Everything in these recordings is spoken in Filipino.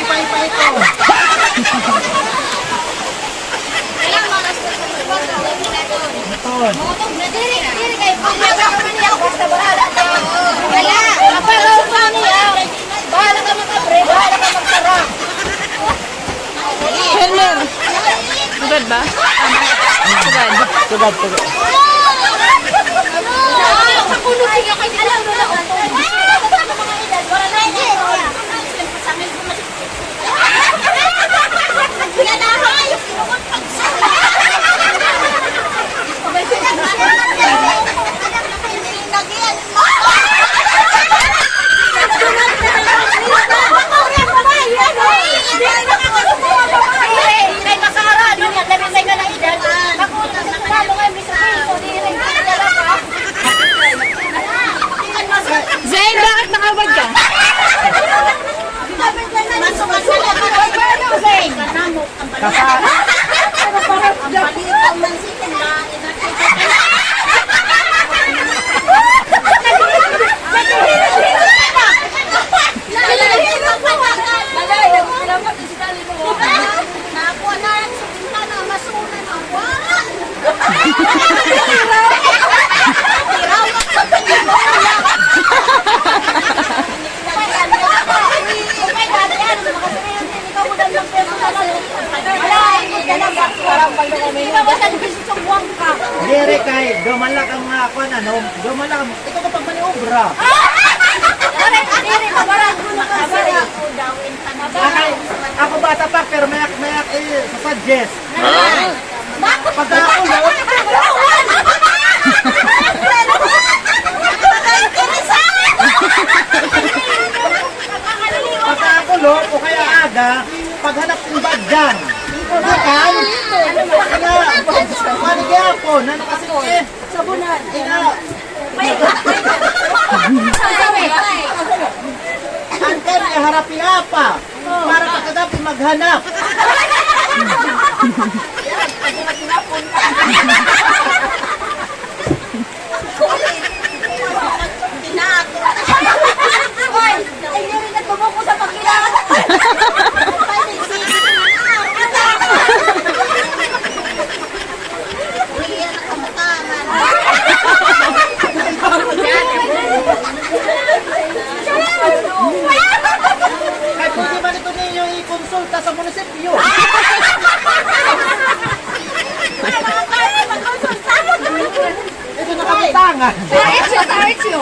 pa ito. Betul. Helmer. Sugad ba? Sugad. Sugad. Zain, bakit nakawag ka? Dire kay dumala ka nga ako na no. Dumala ka. Ito kapag maniobra. Ako bata pa pero mayak suggest. Pag ako lo o kaya aga paghanap ng badyan. Bukan? Manigya ako, nanakasin sabunan. Angkan harapi apa? Para pagkadapi maghanap. Kahit kung di man ito ninyo i-consulta sa munisipyo. Ito nakamutangan. Sa-artsyo.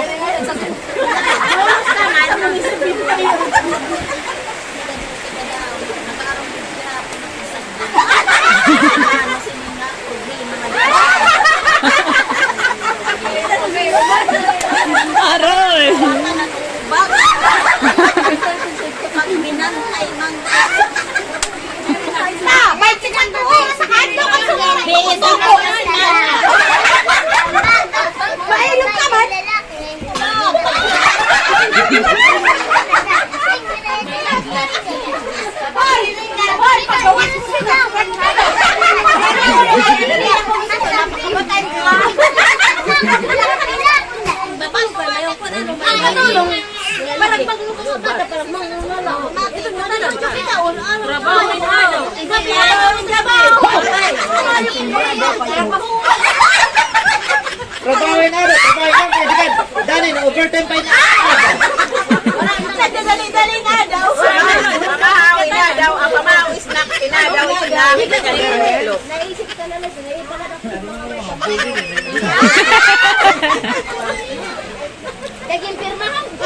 Aroy! May chicken doon sa kanto ka sumunod. Mailog ka man. Hoy, pagawas mo sila. Parang magluluto sa bata, parang mangungulang. Ito na lang. Trabaho. Trabawin na rin. Dali na overtime pa niya. Dali na daw. Pamahawin na daw. Ang pamahawis na pinadaw sa gamit na kanilo. Naisip ka na lang. Naisip ka na lang. Naging pirmahan ko.